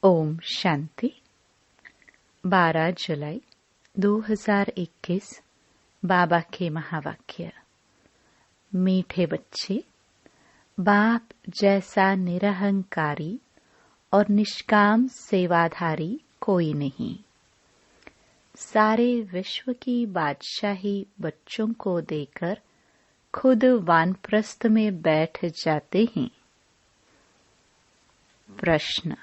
ओम शांति। 12 जुलाई 2021 बाबा के महावाक्य। मीठे बच्चे, बाप जैसा निरहंकारी और निष्काम सेवाधारी कोई नहीं। सारे विश्व की बादशाही बच्चों को देकर खुद वानप्रस्थ में बैठ जाते हैं। प्रश्न: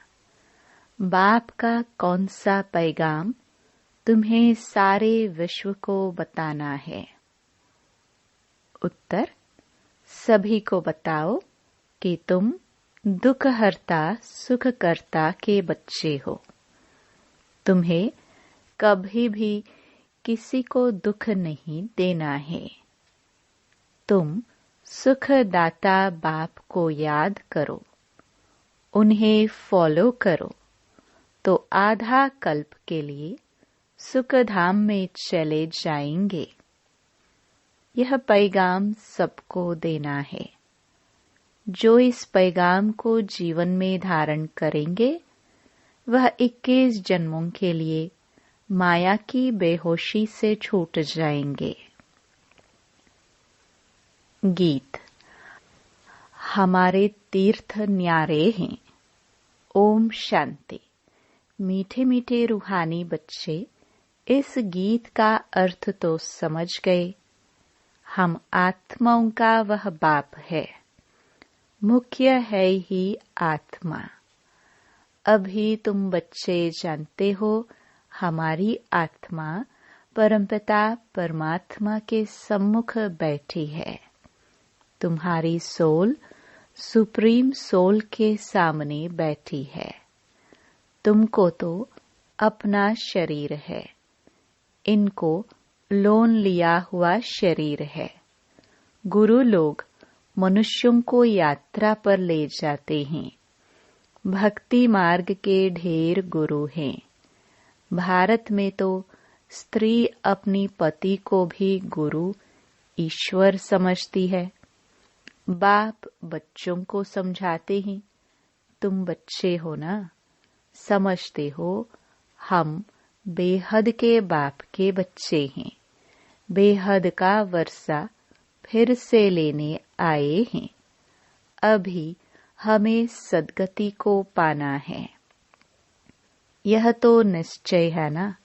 बाप का कौन सा पैगाम तुम्हें सारे विश्व को बताना है? उत्तर: सभी को बताओ कि तुम दुखहर्ता सुखकर्ता के बच्चे हो। तुम्हें कभी भी किसी को दुख नहीं देना है। तुम सुखदाता बाप को याद करो, उन्हें फॉलो करो तो आधा कल्प के लिए सुखधाम में चले जाएंगे। यह पैगाम सबको देना है। जो इस पैगाम को जीवन में धारण करेंगे वह 21 जन्मों के लिए माया की बेहोशी से छूट जाएंगे। गीत। हमारे तीर्थ न्यारे हैं। ओम शांति। मीठे मीठे रूहानी बच्चे, इस गीत का अर्थ तो समझ गए। हम आत्माओं का वह बाप है। मुख्य है ही आत्मा। अभी तुम बच्चे जानते हो, हमारी आत्मा परमपिता परमात्मा के सम्मुख बैठी है। तुम्हारी सोल सुप्रीम सोल के सामने बैठी है। तुमको तो अपना शरीर है, इनको लोन लिया हुआ शरीर है। गुरु लोग मनुष्यों को यात्रा पर ले जाते हैं। भक्ति मार्ग के ढेर गुरु हैं। भारत में तो स्त्री अपनी पति को भी गुरु ईश्वर समझती है। बाप बच्चों को समझाते हैं, तुम बच्चे हो ना, समझते हो हम बेहद के बाप के बच्चे हैं। बेहद का वर्षा फिर से लेने आए हैं। अभी हमें सद्गति को पाना है। यह तो निश्चय है ना।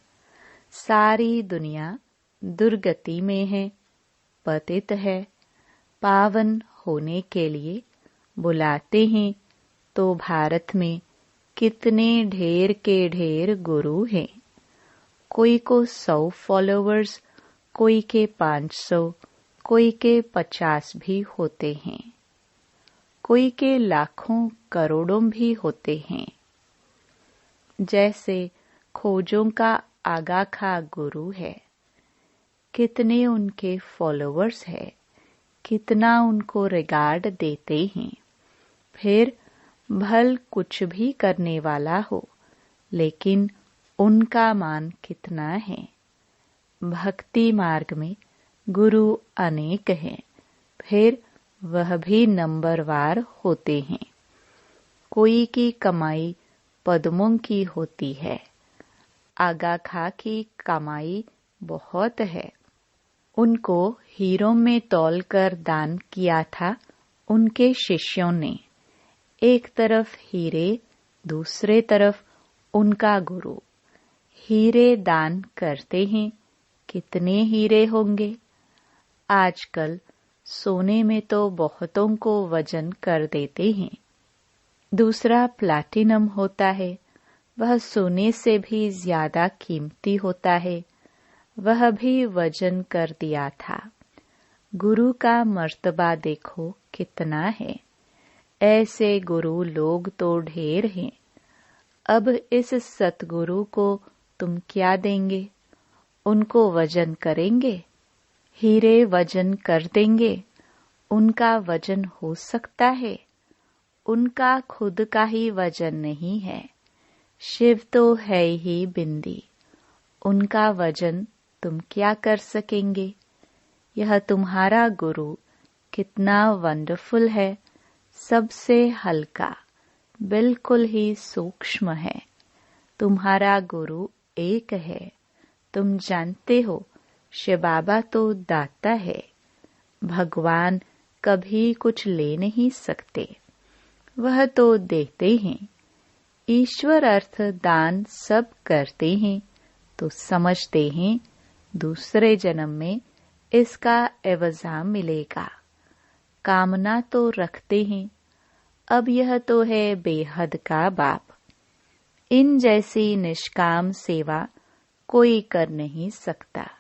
सारी दुनिया दुर्गति में है, पतित है। पावन होने के लिए बुलाते हैं तो भारत में कितने ढेर के ढेर गुरु हैं। कोई को 100 फॉलोवर्स, कोई के 500, कोई के 50 भी होते हैं। कोई के लाखों करोड़ों भी होते हैं। जैसे खोजों का आगा खा गुरु है, कितने उनके फॉलोवर्स है, कितना उनको रिगार्ड देते हैं। फिर भल कुछ भी करने वाला हो, लेकिन उनका मान कितना है। भक्ति मार्ग में गुरु अनेक हैं, फिर वह भी नंबरवार होते हैं। कोई की कमाई पद्मों की होती है, आगा खा की कमाई बहुत है। उनको हीरों में तौलकर दान किया था उनके शिष्यों ने। एक तरफ हीरे, दूसरे तरफ उनका गुरु। हीरे दान करते हैं, कितने हीरे होंगे। आजकल सोने में तो बहुतों को वजन कर देते हैं। दूसरा प्लैटिनम होता है, वह सोने से भी ज्यादा कीमती होता है। वह भी वजन कर दिया था। गुरु का मर्तबा देखो कितना है। ऐसे गुरु लोग तो ढेर हैं। अब इस सतगुरु को तुम क्या देंगे? उनको वजन करेंगे? हीरे वजन कर देंगे? उनका वजन हो सकता है? उनका खुद का ही वजन नहीं है। शिव तो है ही बिंदी। उनका वजन तुम क्या कर सकेंगे? यह तुम्हारा गुरु कितना वंडरफुल है, सबसे हल्का, बिल्कुल ही सूक्ष्म है। तुम्हारा गुरु एक है। तुम जानते हो शिव बाबा तो दाता है। भगवान कभी कुछ ले नहीं सकते, वह तो देते हैं। ईश्वर अर्थ दान सब करते हैं, तो समझते हैं दूसरे जन्म में इसका एवज़ा मिलेगा। कामना तो रखते हैं, अब यह तो है बेहद का बाप। इन जैसी निष्काम सेवा कोई कर नहीं सकता।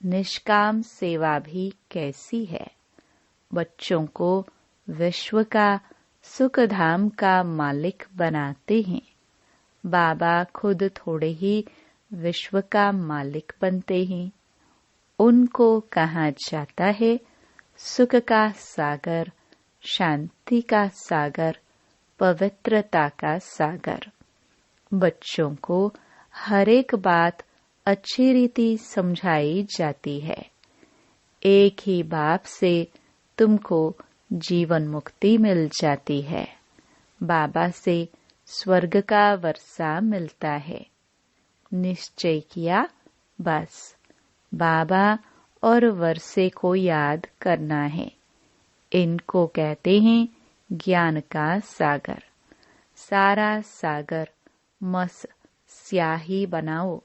निष्काम सेवा भी कैसी है। बच्चों को विश्व का सुखधाम का मालिक बनाते हैं। बाबा खुद थोड़े ही विश्व का मालिक बनते हैं। उनको कहा जाता है सुख का सागर, शांति का सागर, पवित्रता का सागर। बच्चों को हर एक बात अच्छी रीति समझाई जाती है। एक ही बाप से तुमको जीवन मुक्ति मिल जाती है। बाबा से स्वर्ग का वर्षा मिलता है। निश्चय किया, बस बाबा और वर्षे को याद करना है। इनको कहते हैं ज्ञान का सागर। सारा सागर मस स्याही बनाओ,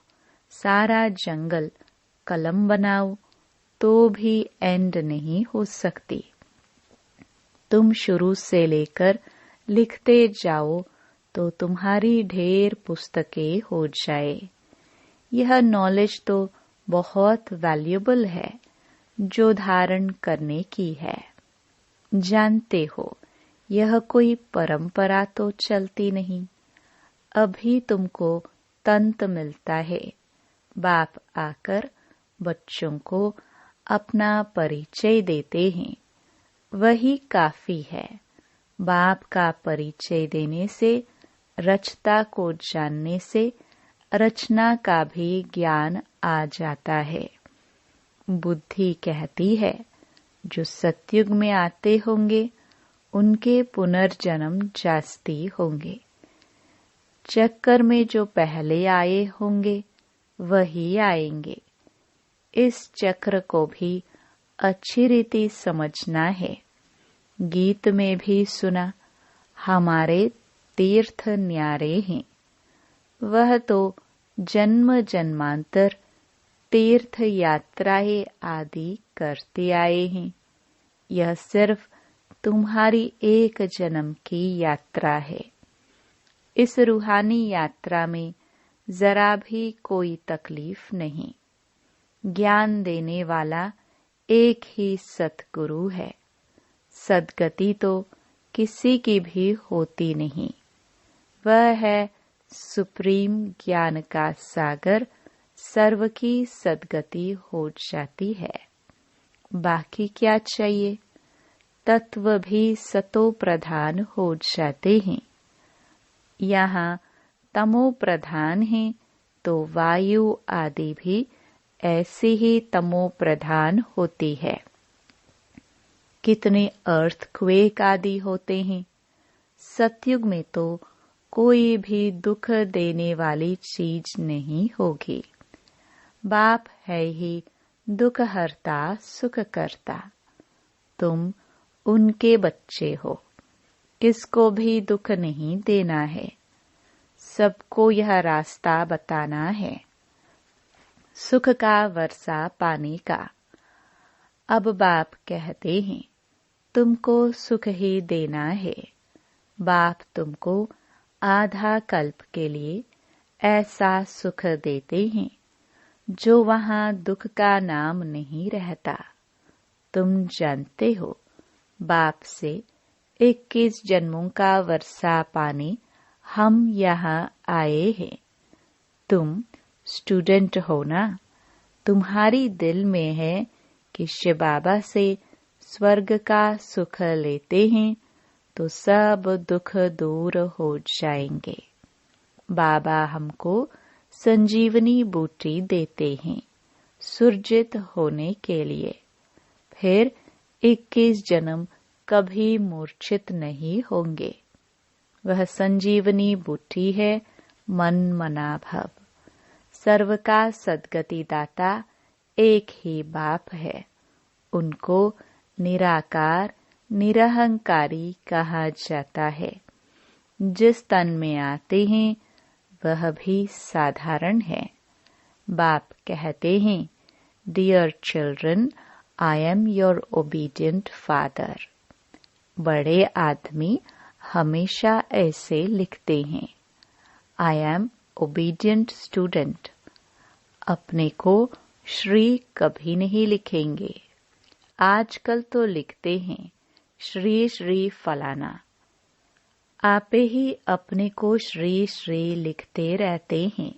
सारा जंगल कलम बनाओ, तो भी एंड नहीं हो सकती। तुम शुरू से लेकर लिखते जाओ तो तुम्हारी ढेर पुस्तकें हो जाए। यह नॉलेज तो बहुत वैल्यूएबल है, जो धारण करने की है। जानते हो यह कोई परंपरा तो चलती नहीं। अभी तुमको तंत मिलता है। बाप आकर बच्चों को अपना परिचय देते हैं, वही काफी है। बाप का परिचय देने से, रचता को जानने से रचना का भी ज्ञान आ जाता है। बुद्धि कहती है जो सतयुग में आते होंगे उनके पुनर्जन्म जास्ती होंगे। चक्कर में जो पहले आए होंगे वही आएंगे। इस चक्र को भी अच्छी रीति समझना है। गीत में भी सुना, हमारे तीर्थ न्यारे हैं। वह तो जन्म जन्मांतर तीर्थ यात्राएं आदि करते आए हैं। यह सिर्फ तुम्हारी एक जन्म की यात्रा है। इस रूहानी यात्रा में जरा भी कोई तकलीफ नहीं। ज्ञान देने वाला एक ही सतगुरु है। सदगति तो किसी की भी होती नहीं। वह है सुप्रीम ज्ञान का सागर। सर्व की सदगति हो जाती है। बाकी क्या चाहिए। तत्व भी सतो प्रधान हो जाते हैं। यहाँ तमो प्रधान है तो वायु आदि भी ऐसे ही तमो प्रधान होती है। कितने अर्थक्वेक आदि होते हैं। सतयुग में तो कोई भी दुख देने वाली चीज नहीं होगी। बाप है ही दुख हरता सुख करता। तुम उनके बच्चे हो। किसको भी दुख नहीं देना है। सबको यह रास्ता बताना है, सुख का वर्षा पाने का। अब बाप कहते हैं तुमको सुख ही देना है। बाप तुमको आधा कल्प के लिए ऐसा सुख देते हैं जो वहाँ दुख का नाम नहीं रहता। तुम जानते हो बाप से 21 जन्मों का वर्षा पाने हम यहाँ आए हैं। तुम स्टूडेंट हो ना। तुम्हारी दिल में है कि शिव बाबा से स्वर्ग का सुख लेते हैं तो सब दुख दूर हो जाएंगे। बाबा हमको संजीवनी बूटी देते हैं सुरजित होने के लिए। फिर 21 जन्म कभी मूर्छित नहीं होंगे। वह संजीवनी बूटी है, मन मना भव। सर्व का सद्गति दाता एक ही बाप है। उनको निराकार निरहंकारी कहा जाता है। जिस तन में आते हैं वह भी साधारण है। बाप कहते हैं, dear children, I am your obedient father. बड़े आदमी हमेशा ऐसे लिखते हैं, आई एम ओबीडियंट स्टूडेंट। अपने को श्री कभी नहीं लिखेंगे। आजकल तो लिखते हैं श्री श्री फलाना। आपे ही अपने को श्री श्री लिखते रहते हैं।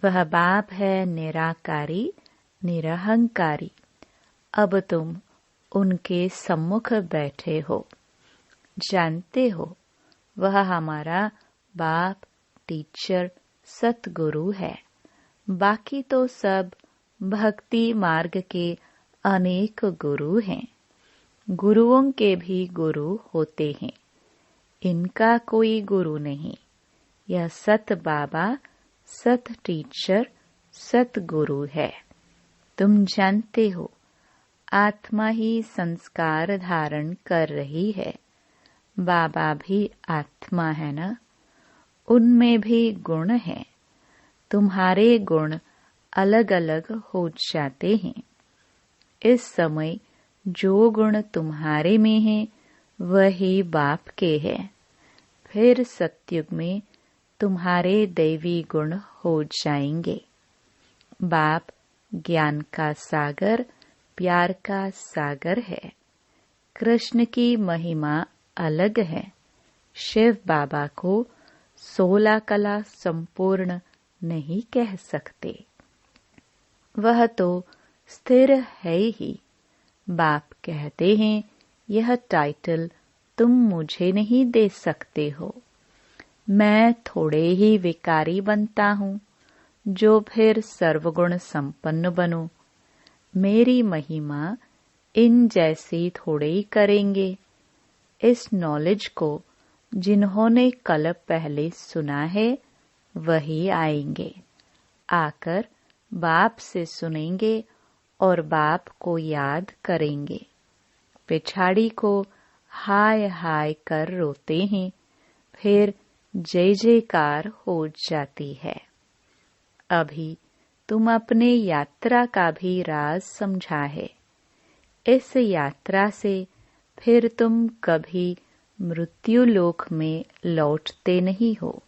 वह बाप है निराकारी निरहंकारी। अब तुम उनके सम्मुख बैठे हो, जानते हो वह हमारा बाप, टीचर, सतगुरु है। बाकी तो सब भक्ति मार्ग के अनेक गुरु हैं। गुरुओं के भी गुरु होते हैं, इनका कोई गुरु नहीं। यह सत बाबा, सत टीचर, सत गुरु है। तुम जानते हो आत्मा ही संस्कार धारण कर रही है। बाबा भी आत्मा है ना, उनमें भी गुण हैं। तुम्हारे गुण अलग अलग हो जाते हैं। इस समय जो गुण तुम्हारे में है वही बाप के है। फिर सतयुग में तुम्हारे दैवी गुण हो जाएंगे। बाप ज्ञान का सागर, प्यार का सागर है। कृष्ण की महिमा अलग है। शिव बाबा को 16 कला संपूर्ण नहीं कह सकते। वह तो स्थिर है ही। बाप कहते हैं, यह टाइटल तुम मुझे नहीं दे सकते हो। मैं थोड़े ही विकारी बनता हूँ, जो फिर सर्वगुण संपन्न बनूं। मेरी महिमा इन जैसी थोड़े ही करेंगे। इस नॉलेज को जिन्होंने कल पहले सुना है वही आएंगे। आकर बाप से सुनेंगे और बाप को याद करेंगे। पिछाड़ी को हाय हाय कर रोते हैं, फिर जय जयकार हो जाती है। अभी तुम अपने यात्रा का भी राज समझा है। इस यात्रा से फिर तुम कभी मृत्यु लोक में लौटते नहीं हो।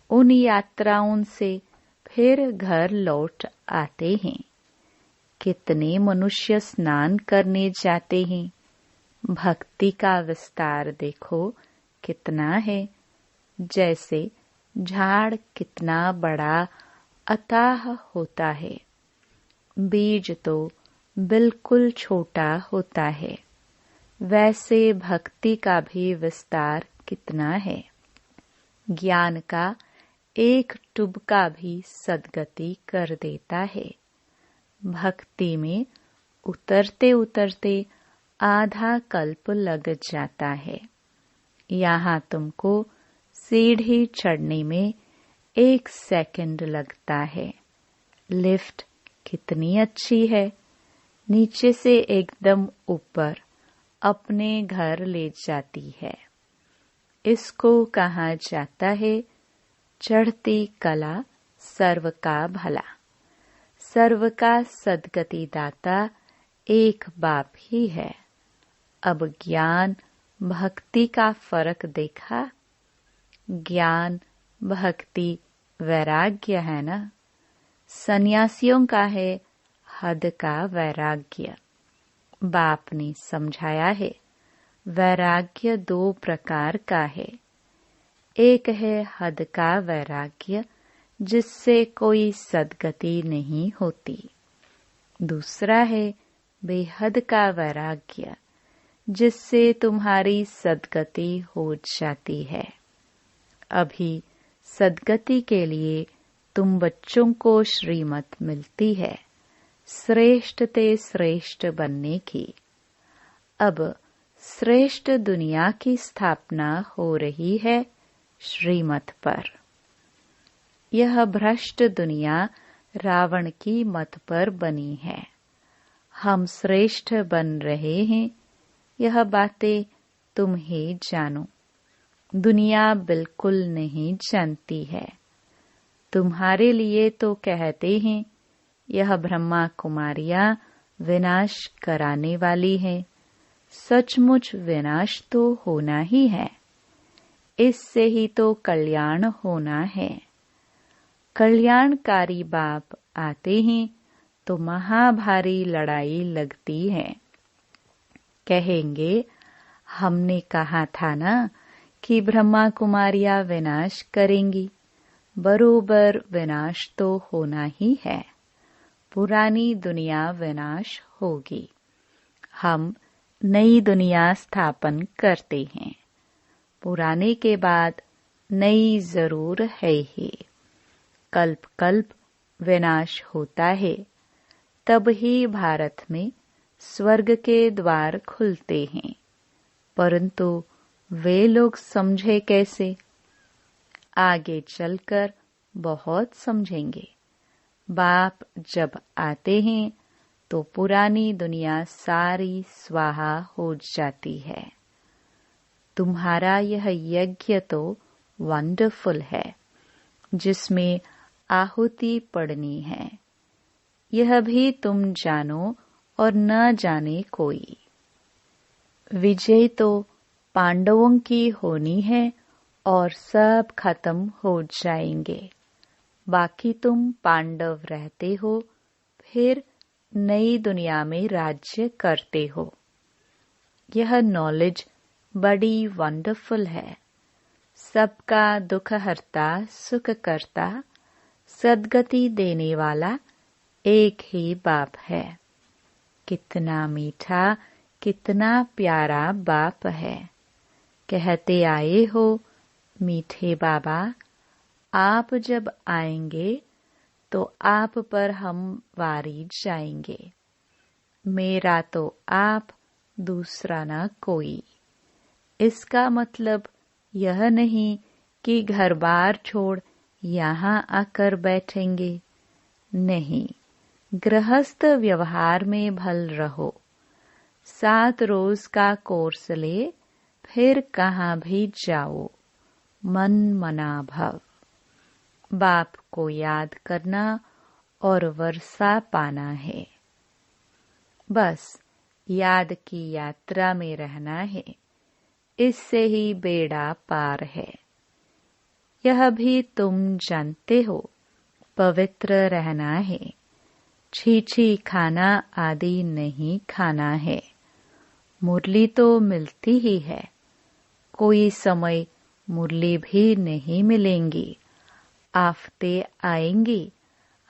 उन यात्राओं से फिर घर लौट आते हैं। कितने मनुष्य स्नान करने जाते हैं। भक्ति का विस्तार देखो कितना है। जैसे झाड़ कितना बड़ा अथाह होता है, बीज तो बिल्कुल छोटा होता है। वैसे भक्ति का भी विस्तार कितना है। ज्ञान का एक टुबका भी सद्गति कर देता है। भक्ति में उतरते उतरते आधा कल्प लग जाता है। यहाँ तुमको सीढ़ी चढ़ने में 1 सेकंड लगता है। लिफ्ट कितनी अच्छी है, नीचे से एकदम ऊपर अपने घर ले जाती है। इसको कहा जाता है चढ़ती कला सर्व का भला। सर्व का सद्गति दाता एक बाप ही है। अब ज्ञान भक्ति का फर्क देखा। ज्ञान भक्ति वैराग्य है ना। सन्यासियों का है हद का वैराग्य। बाप ने समझाया है वैराग्य 2 प्रकार का है। एक है हद का वैराग्य, जिससे कोई सद्गति नहीं होती। दूसरा है बेहद का वैराग्य, जिससे तुम्हारी सद्गति हो जाती है। अभी सद्गति के लिए तुम बच्चों को श्रीमत मिलती है, श्रेष्ठ ते श्रेष्ठ बनने की। अब श्रेष्ठ दुनिया की स्थापना हो रही है श्रीमत पर। यह भ्रष्ट दुनिया रावण की मत पर बनी है। हम श्रेष्ठ बन रहे हैं, यह बातें तुम ही जानो। दुनिया बिल्कुल नहीं जानती है। तुम्हारे लिए तो कहते हैं यह ब्रह्मा कुमारियां विनाश कराने वाली है। सचमुच विनाश तो होना ही है। इससे ही तो कल्याण होना है। कल्याणकारी बाप आते हैं तो महाभारी लड़ाई लगती है। कहेंगे हमने कहा था ना कि ब्रह्मा कुमारियां विनाश करेंगी। बरोबर विनाश तो होना ही है। पुरानी दुनिया विनाश होगी। हम नई दुनिया स्थापन करते हैं। पुराने के बाद नई जरूर है ही। कल्प कल्प विनाश होता है। तब ही भारत में स्वर्ग के द्वार खुलते हैं। परंतु वे लोग समझे कैसे? आगे चलकर बहुत समझेंगे। बाप जब आते हैं तो पुरानी दुनिया सारी स्वाहा हो जाती है। तुम्हारा यह यज्ञ तो वंडरफुल है, जिसमें आहुति पड़नी है। यह भी तुम जानो और न जाने कोई। विजय तो पांडवों की होनी है और सब खत्म हो जाएंगे। बाकी तुम पांडव रहते हो, फिर नई दुनिया में राज्य करते हो। यह नॉलेज बड़ी वंडरफुल है। सबका दुख हरता सुख करता सद्गति देने वाला एक ही बाप है। कितना मीठा कितना प्यारा बाप है। कहते आए हो मीठे बाबा, आप जब आएंगे तो आप पर हम वारी जाएंगे। मेरा तो आप, दूसरा न कोई। इसका मतलब यह नहीं कि घर बार छोड़ यहाँ आकर बैठेंगे। नहीं, गृहस्थ व्यवहार में भल रहो। 7 रोज का कोर्स ले, फिर कहाँ भी जाओ। मन मना भव। बाप को याद करना और वर्षा पाना है। बस याद की यात्रा में रहना है। इससे ही बेड़ा पार है। यह भी तुम जानते हो, पवित्र रहना है। छी खाना आदि नहीं खाना है। मुरली तो मिलती ही है। कोई समय मुरली भी नहीं मिलेंगी। आफते आएंगी,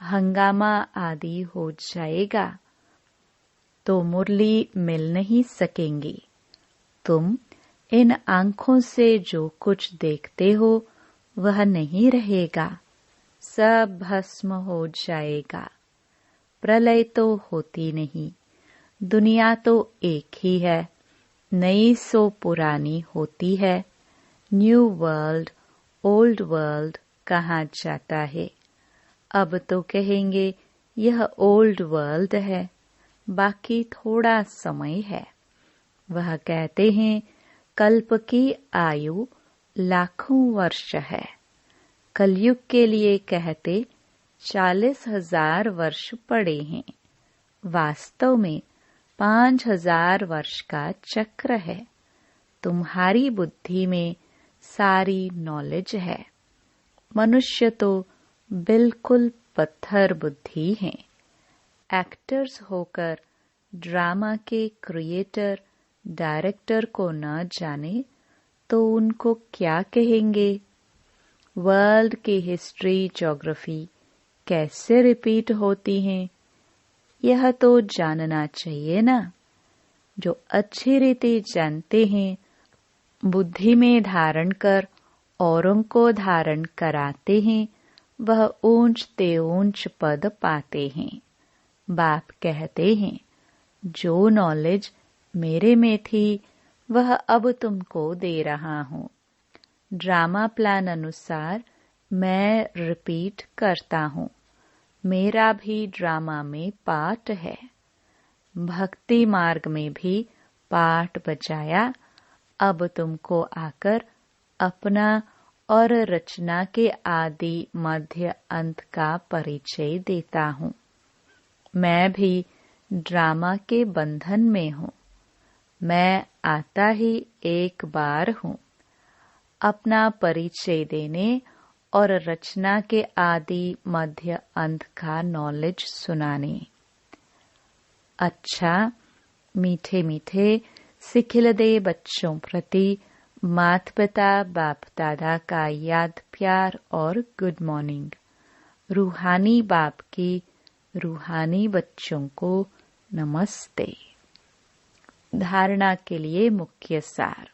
हंगामा आदि हो जाएगा तो मुरली मिल नहीं सकेंगी। तुम इन आंखों से जो कुछ देखते हो वह नहीं रहेगा। सब भस्म हो जाएगा। प्रलय तो होती नहीं। दुनिया तो एक ही है। नई सो पुरानी होती है। न्यू वर्ल्ड ओल्ड वर्ल्ड कहा जाता है। अब तो कहेंगे यह ओल्ड वर्ल्ड है, बाकी थोड़ा समय है। वह कहते हैं कल्प की आयु लाखों वर्ष है। कलयुग के लिए कहते 40,000 वर्ष पड़े हैं। वास्तव में 5,000 वर्ष का चक्र है। तुम्हारी बुद्धि में सारी नॉलेज है। मनुष्य तो बिल्कुल पत्थर बुद्धि हैं। एक्टर्स होकर ड्रामा के क्रिएटर डायरेक्टर को न जाने तो उनको क्या कहेंगे? वर्ल्ड की हिस्ट्री ज्योग्राफी कैसे रिपीट होती हैं, यह तो जानना चाहिए ना। जो अच्छी रीति जानते हैं, बुद्धि में धारण कर औरों को धारण कराते हैं, वह ऊंचते ऊंच पद पाते हैं। बाप कहते हैं जो नॉलेज मेरे में थी वह अब तुमको दे रहा हूँ। ड्रामा प्लान अनुसार मैं रिपीट करता हूँ। मेरा भी ड्रामा में पार्ट है। भक्ति मार्ग में भी पार्ट बजाया। अब तुमको आकर अपना और रचना के आदि मध्य अंत का परिचय देता हूँ। मैं भी ड्रामा के बंधन में हूँ। मैं आता ही एक बार हूँ, अपना परिचय देने और रचना के आदि मध्य अंत का नॉलेज सुनाने। अच्छा, मीठे मीठे सिखिलदे बच्चों प्रति माता पिता बाप दादा का याद प्यार और गुड मॉर्निंग। रूहानी बाप की रूहानी बच्चों को नमस्ते। धारणा के लिए मुख्य सार।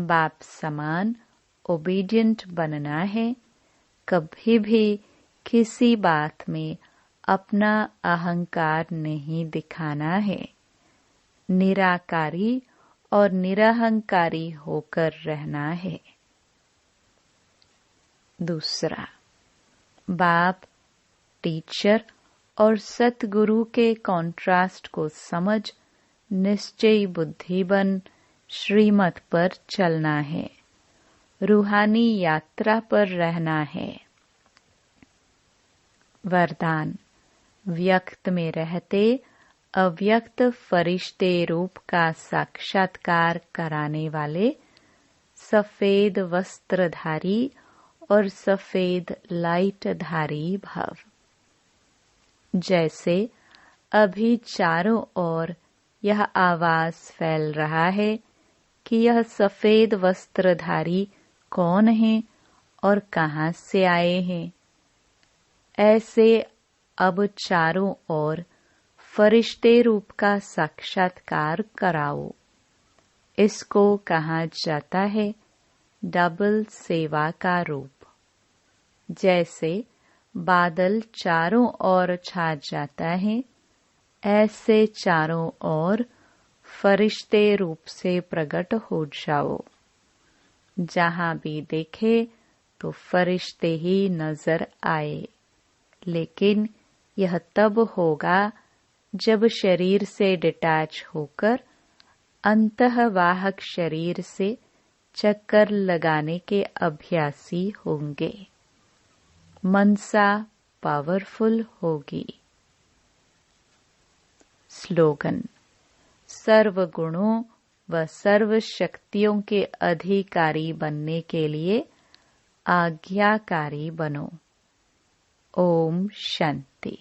बाप समान ओबीडियंट बनना है। कभी भी किसी बात में अपना अहंकार नहीं दिखाना है। निराकारी और निरहंकारी होकर रहना है। दूसरा, बाप टीचर और सतगुरु के कॉन्ट्रास्ट को समझ निश्चयी बुद्धि बन श्रीमत पर चलना है। रूहानी यात्रा पर रहना है। वरदान। व्यक्त में रहते अव्यक्त फरिश्ते रूप का साक्षात्कार कराने वाले सफेद वस्त्रधारी और सफेद लाइटधारी भव। जैसे अभी चारों ओर यह आवाज फैल रहा है कि यह सफेद वस्त्रधारी कौन है और कहाँ से आए हैं, ऐसे अब चारों ओर फरिश्ते रूप का साक्षात्कार कराओ। इसको कहा जाता है डबल सेवा का रूप। जैसे बादल चारों ओर छा जाता है, ऐसे चारों ओर फरिश्ते रूप से प्रकट हो जाओ। जहाँ भी देखे तो फरिश्ते ही नजर आए, लेकिन यह तब होगा जब शरीर से डिटैच होकर अंतःवाहक शरीर से चक्कर लगाने के अभ्यासी होंगे। मनसा पावरफुल होगी। स्लोगन। सर्व गुणों व सर्व शक्तियों के अधिकारी बनने के लिए आज्ञाकारी बनो। ओम शांति।